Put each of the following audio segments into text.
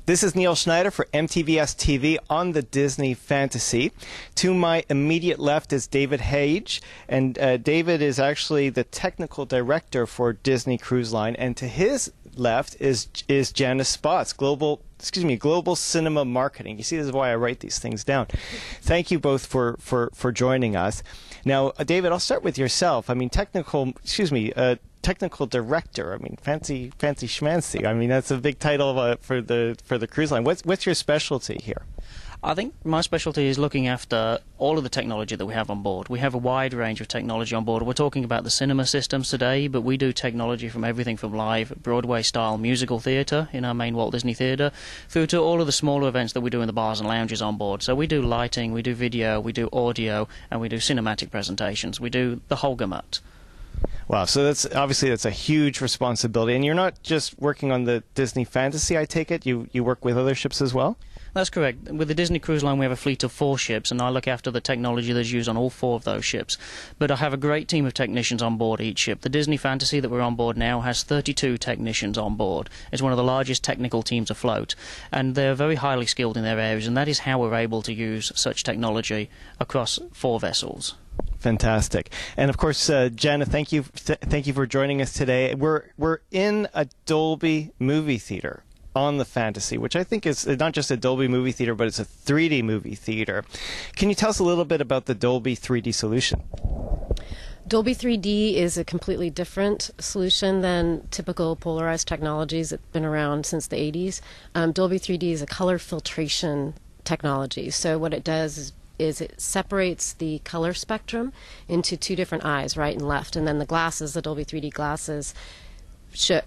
This is Neil Schneider for MTBS-TV on the Disney Fantasy. To my immediate left is David Hage, and David is actually the technical director for Disney Cruise Line, and to his left is Jana Spotts, global cinema marketing. You see, this is why I write these things down. Thank you both for joining us. Now, David, I'll start with yourself. I mean, technical director. I mean, fancy schmancy. I mean, that's a big title for the cruise line. What's your specialty here? I think my specialty is looking after all of the technology that we have on board. We have a wide range of technology on board. We're talking about the cinema systems today, but we do technology from everything from live Broadway-style musical theatre in our main Walt Disney Theatre through to all of the smaller events that we do in the bars and lounges on board. So we do lighting, we do video, we do audio, and we do cinematic presentations. We do the whole gamut. Wow, so that's a huge responsibility. And you're not just working on the Disney Fantasy, I take it? You work with other ships as well? That's correct. With the Disney Cruise Line, we have a fleet of 4 ships, and I look after the technology that's used on all 4 of those ships. But I have a great team of technicians on board each ship. The Disney Fantasy that we're on board now has 32 technicians on board. It's one of the largest technical teams afloat, and they're very highly skilled in their areas, and that is how we're able to use such technology across 4 vessels. Fantastic. And of course, Jana, thank you for joining us today. We're in a Dolby movie theater on the Fantasy, which I think is not just a Dolby movie theater, but it's a 3D movie theater. Can you tell us a little bit about the Dolby 3D solution? Dolby 3D is a completely different solution than typical polarized technologies that have been around since the 80s. Dolby 3D is a color filtration technology. So what it does is it separates the color spectrum into 2 different eyes, right and left, and then the glasses, the Dolby 3D glasses, should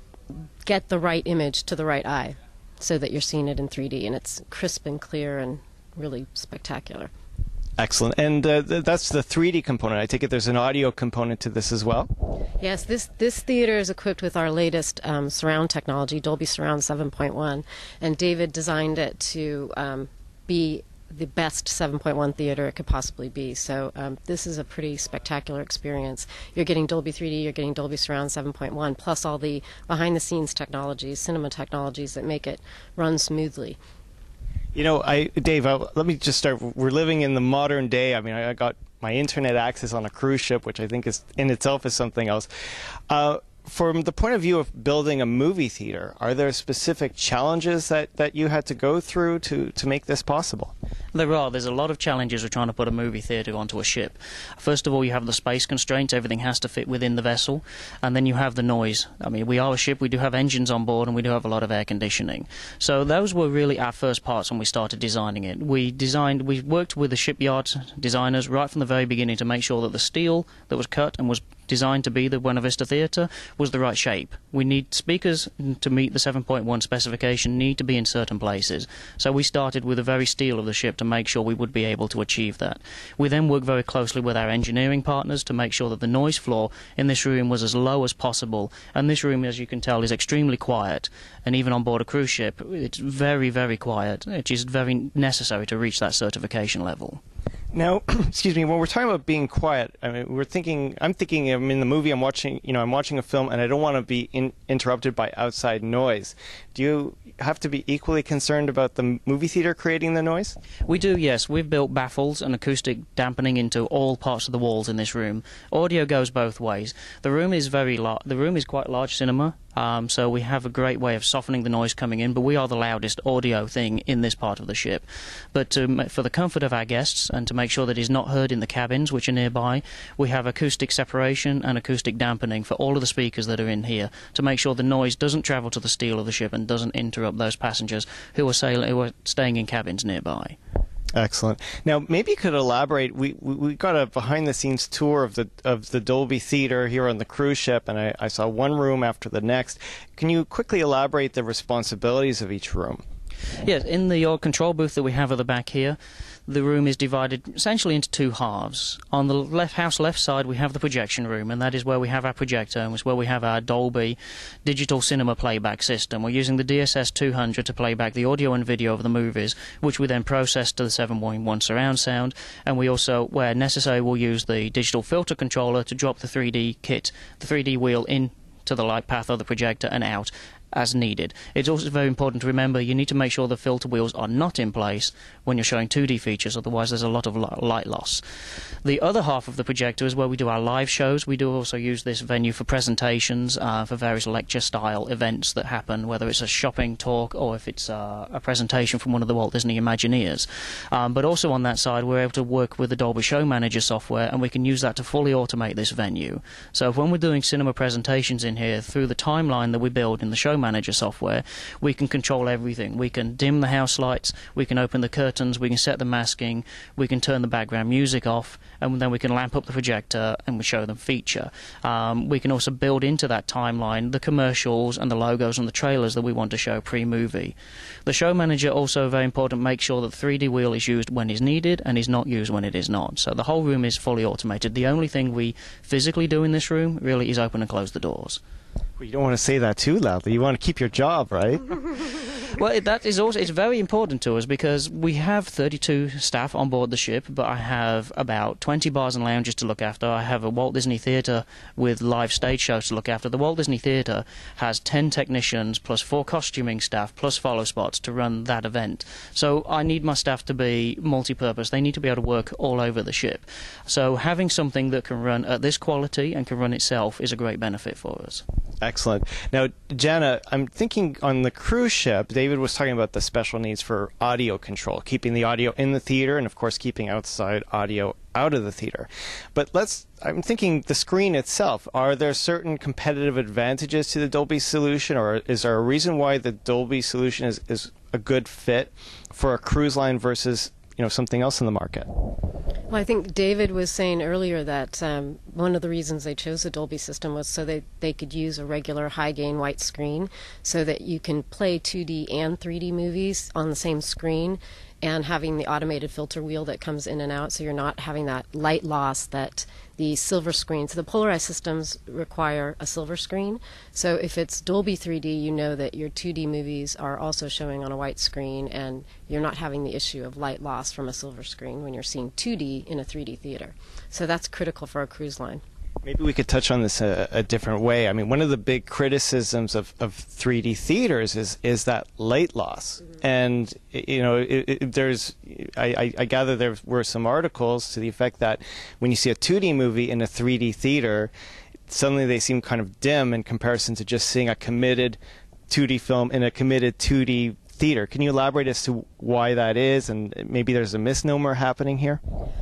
get the right image to the right eye so that you're seeing it in 3D, and it's crisp and clear and really spectacular. Excellent. And that's the 3D component. I take it there's an audio component to this as well? Yes, this theater is equipped with our latest surround technology, Dolby Surround 7.1, and David designed it to be the best 7.1 theater it could possibly be. So this is a pretty spectacular experience. You're getting Dolby 3D, you're getting Dolby Surround 7.1, plus all the behind-the-scenes technologies, cinema technologies that make it run smoothly. You know, Dave, let me just start. We're living in the modern day. I mean, I got my internet access on a cruise ship, which I think is in itself is something else. From the point of view of building a movie theater, are there specific challenges that you had to go through to make this possible? There are. There's a lot of challenges with trying to put a movie theatre onto a ship. First of all, you have the space constraints. Everything has to fit within the vessel. And then you have the noise. I mean, we are a ship. We do have engines on board, and we do have a lot of air conditioning. So those were really our first parts when we started designing it. We worked with the shipyard designers right from the very beginning to make sure that the steel that was cut and was designed to be the Buena Vista Theatre was the right shape. We need speakers to meet the 7.1 specification, need to be in certain places. So we started with the very steel of the ship to make sure we would be able to achieve that. We then worked very closely with our engineering partners to make sure that the noise floor in this room was as low as possible. And this room, as you can tell, is extremely quiet. And even on board a cruise ship, it's very, very quiet, which is very necessary to reach that certification level. Now, excuse me, when we're talking about being quiet, I mean, I'm thinking in the movie I'm watching a film and I don't want to be interrupted by outside noise. Do you have to be equally concerned about the movie theater creating the noise? We do, yes. We've built baffles and acoustic dampening into all parts of the walls in this room. Audio goes both ways. The room is quite large cinema. So we have a great way of softening the noise coming in, but we are the loudest audio thing in this part of the ship. But for the comfort of our guests and to make sure that it's not heard in the cabins, which are nearby, we have acoustic separation and acoustic dampening for all of the speakers that are in here to make sure the noise doesn't travel to the steel of the ship and doesn't interrupt those passengers who are staying in cabins nearby. Excellent. Now, maybe you could elaborate. We got a behind-the-scenes tour of the Dolby Theater here on the cruise ship, and I saw one room after the next. Can you quickly elaborate the responsibilities of each room? Yes, in the control booth that we have at the back here, the room is divided essentially into 2 halves. On the left side, we have the projection room, and that is where we have our projector, and it's where we have our Dolby digital cinema playback system. We're using the DSS-200 to play back the audio and video of the movies, which we then process to the 7.1 surround sound, and we also, where necessary, will use the digital filter controller to drop the 3D kit, the 3D wheel in to the light path of the projector and out. as needed. It's also very important to remember you need to make sure the filter wheels are not in place when you're showing 2D features, otherwise there's a lot of light loss. The other half of the projector is where we do our live shows. We do also use this venue for presentations, for various lecture-style events that happen, whether it's a shopping talk or if it's a presentation from one of the Walt Disney Imagineers. But also on that side, we're able to work with the Dolby Show Manager software, and we can use that to fully automate this venue. So when we're doing cinema presentations in here, through the timeline that we build in the Show Manager software, we can control everything. We can dim the house lights, we can open the curtains, we can set the masking, we can turn the background music off, and then we can lamp up the projector and we show them feature. We can also build into that timeline the commercials and the logos and the trailers that we want to show pre-movie. The Show Manager also, very important, makes sure that the 3D wheel is used when is needed and is not used when it is not. So the whole room is fully automated. The only thing we physically do in this room really is open and close the doors. Well, you don't want to say that too loudly. You want to keep your job, right? Well, that is also, it's very important to us because we have 32 staff on board the ship, but I have about 20 bars and lounges to look after. I have a Walt Disney Theatre with live stage shows to look after. The Walt Disney Theatre has 10 technicians plus 4 costuming staff plus follow spots to run that event. So I need my staff to be multi-purpose. They need to be able to work all over the ship. So having something that can run at this quality and can run itself is a great benefit for us. Excellent. Now, Jana, I'm thinking on the cruise ship, David was talking about the special needs for audio control, keeping the audio in the theater and, of course, keeping outside audio out of the theater. But I'm thinking the screen itself. Are there certain competitive advantages to the Dolby solution, or is there a reason why the Dolby solution is a good fit for a cruise line versus something else in the market? Well, I think David was saying earlier that one of the reasons they chose the Dolby system was so that they could use a regular high-gain white screen so that you can play 2D and 3D movies on the same screen, and having the automated filter wheel that comes in and out, so you're not having that light loss that the silver screens. The polarized systems require a silver screen, so if it's Dolby 3D, you know that your 2D movies are also showing on a white screen, and you're not having the issue of light loss from a silver screen when you're seeing 2D in a 3D theater. So that's critical for a cruise line. Maybe we could touch on this a different way. I mean, one of the big criticisms of 3D theaters is that light loss. Mm-hmm. And, I gather there were some articles to the effect that when you see a 2D movie in a 3D theater, suddenly they seem kind of dim in comparison to just seeing a committed 2D film in a committed 2D theater. Can you elaborate as to why that is, and maybe there's a misnomer happening here?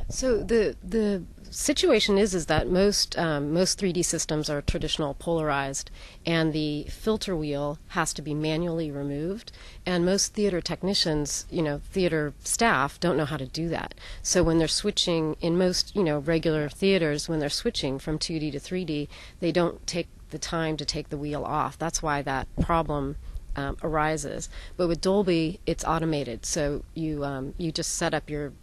So the situation is that most 3D systems are traditional polarized, and the filter wheel has to be manually removed, and most theater technicians, theater staff don't know how to do that. So when they're switching in most, regular theaters, when they're switching from 2D to 3D, they don't take the time to take the wheel off. That's why that problem arises. But with Dolby, it's automated, so you just set up your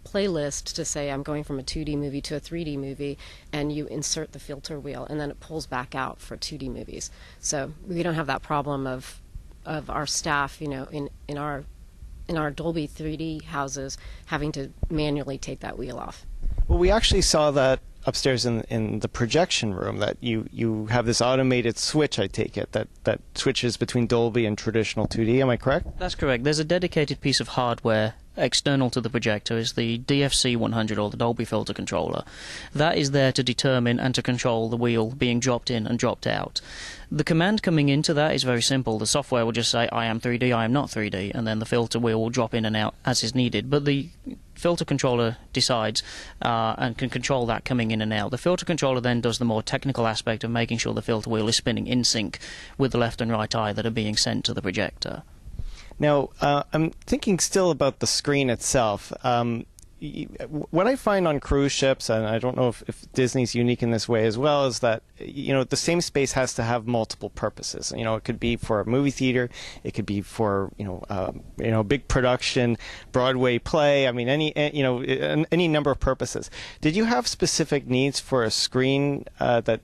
playlist to say I'm going from a 2D movie to a 3D movie, and you insert the filter wheel, and then it pulls back out for 2D movies. So we don't have that problem of our staff, in our Dolby 3D houses having to manually take that wheel off. Well, we actually saw that upstairs in the projection room, that you have this automated switch, I take it, that switches between Dolby and traditional 2D. Am I correct? That's correct. There's a dedicated piece of hardware external to the projector, is the DFC 100, or the Dolby Filter Controller. That is there to determine and to control the wheel being dropped in and dropped out. The command coming into that is very simple. The software will just say, I am 3D, I am not 3D, and then the filter wheel will drop in and out as is needed. But the filter controller decides and can control that coming in and out. The filter controller then does the more technical aspect of making sure the filter wheel is spinning in sync with the left and right eye that are being sent to the projector. Now, I'm thinking still about the screen itself. What I find on cruise ships, and I don't know if Disney's unique in this way as well, is that the same space has to have multiple purposes. It could be for a movie theater, it could be for big production, Broadway play. I mean, any number of purposes. Did you have specific needs for a screen that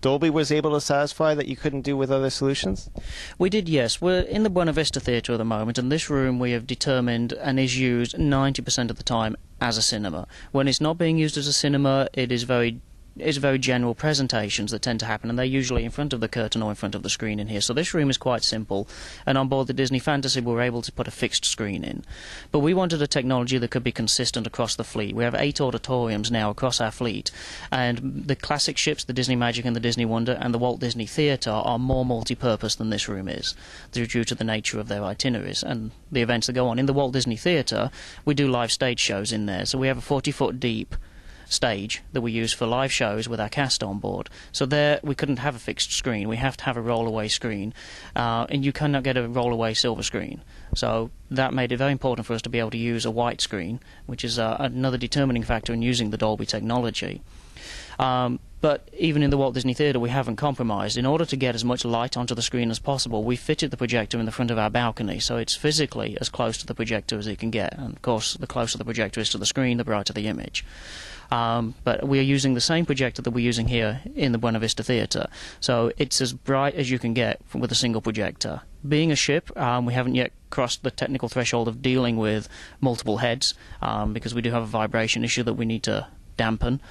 Dolby was able to satisfy that you couldn't do with other solutions? We did, yes. We're in the Buena Vista Theatre at the moment, and this room we have determined and is used 90% of the time as a cinema. When it's not being used as a cinema, it is very it's very general presentations that tend to happen, and they're usually in front of the curtain or in front of the screen in here. So this room is quite simple, and on board the Disney Fantasy we were able to put a fixed screen in. But we wanted a technology that could be consistent across the fleet. We have 8 auditoriums now across our fleet, and the classic ships, the Disney Magic and the Disney Wonder and the Walt Disney Theatre, are more multi-purpose than this room is, due to the nature of their itineraries and the events that go on. In the Walt Disney Theatre, we do live stage shows in there, so we have a 40-foot deep stage that we use for live shows with our cast on board. So there we couldn't have a fixed screen. We have to have a roll-away screen, and you cannot get a roll-away silver screen. So that made it very important for us to be able to use a white screen, which is another determining factor in using the Dolby technology. But even in the Walt Disney Theatre, we haven't compromised. In order to get as much light onto the screen as possible, we fitted the projector in the front of our balcony, so it's physically as close to the projector as it can get. And of course, the closer the projector is to the screen, the brighter the image. But we are using the same projector that we're using here in the Buena Vista Theatre, so it's as bright as you can get with a single projector. Being a ship, we haven't yet crossed the technical threshold of dealing with multiple heads, because we do have a vibration issue that we need to dampen.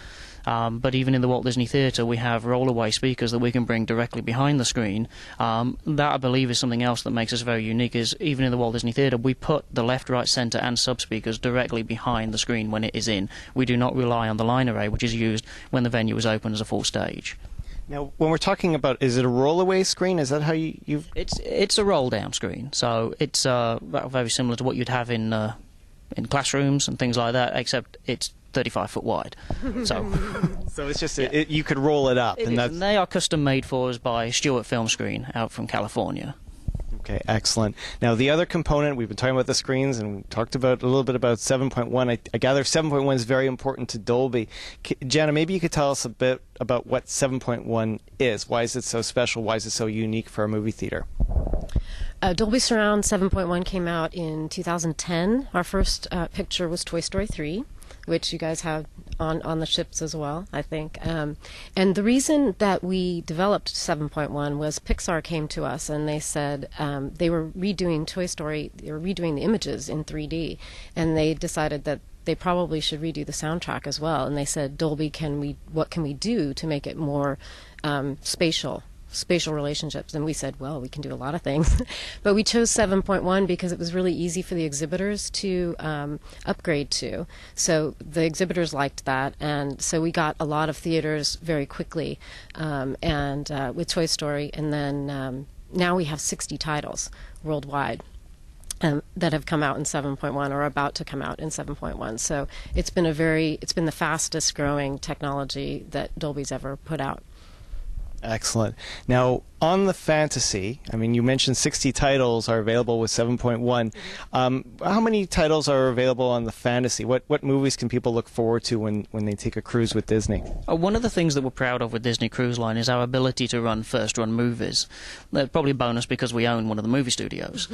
But even in the Walt Disney Theatre, we have roll-away speakers that we can bring directly behind the screen. That, I believe, is something else that makes us very unique, is even in the Walt Disney Theatre, we put the left, right, centre and sub-speakers directly behind the screen when it is in. We do not rely on the line array, which is used when the venue is open as a full stage. Now, when we're talking about, is it a roll-away screen? Is that how you've... It's a roll-down screen, so it's very similar to what you'd have in classrooms and things like that, except it's 35 foot wide. So it's just you could roll it up, and they are custom made for us by Stewart Film Screen out from California. Okay, excellent. Now the other component, we've been talking about the screens and we talked about a little bit about 7.1. I gather 7.1 is very important to Dolby. Jana, maybe you could tell us a bit about what 7.1 is. Why is it so special? Why is it so unique for a movie theater? Dolby Surround 7.1 came out in 2010. Our first picture was Toy Story 3, which you guys have on the ships as well, I think. And the reason that we developed 7.1 was Pixar came to us and they said they were redoing Toy Story, they were redoing the images in 3D, and they decided that they probably should redo the soundtrack as well. And they said, Dolby, what can we do to make it more spatial relationships? And we said, well, we can do a lot of things. But we chose 7.1 because it was really easy for the exhibitors to upgrade to. So the exhibitors liked that, and so we got a lot of theaters very quickly and with Toy Story. And then now we have 60 titles worldwide that have come out in 7.1 or about to come out in 7.1. So it's been the fastest growing technology that Dolby's ever put out. Excellent. Now, on the Fantasy, I mean, you mentioned 60 titles are available with 7.1. How many titles are available on the Fantasy? What movies can people look forward to when they take a cruise with Disney? One of the things that we're proud of with Disney Cruise Line is our ability to run first-run movies. That's probably a bonus because we own one of the movie studios.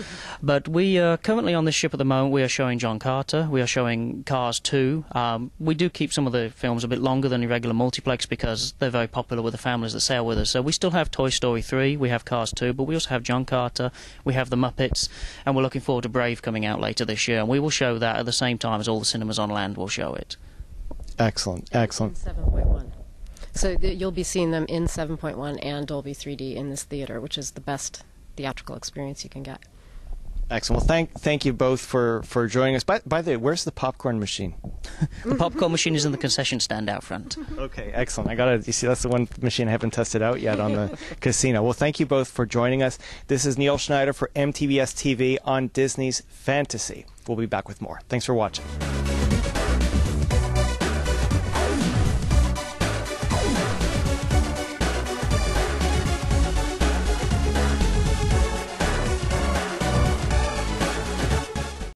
But we currently on this ship at the moment, we are showing John Carter, we are showing Cars 2. We do keep some of the films a bit longer than the regular multiplex because they're very popular with the families that sail with us. So we still have Toy Story 3. We have Cars 2, but we also have John Carter, we have The Muppets, and we're looking forward to Brave coming out later this year, and we will show that at the same time as all the cinemas on land will show it. Excellent, excellent. 7.1. So you'll be seeing them in 7.1 and Dolby 3D in this theater, which is the best theatrical experience you can get. Excellent. Well, thank you both for joining us. By the way, where's the popcorn machine? The popcorn machine is in the concession stand out front. Okay, excellent. You see, that's the one machine I haven't tested out yet on the casino. Well, thank you both for joining us. This is Neil Schneider for MTBS-TV on Disney's Fantasy. We'll be back with more. Thanks for watching.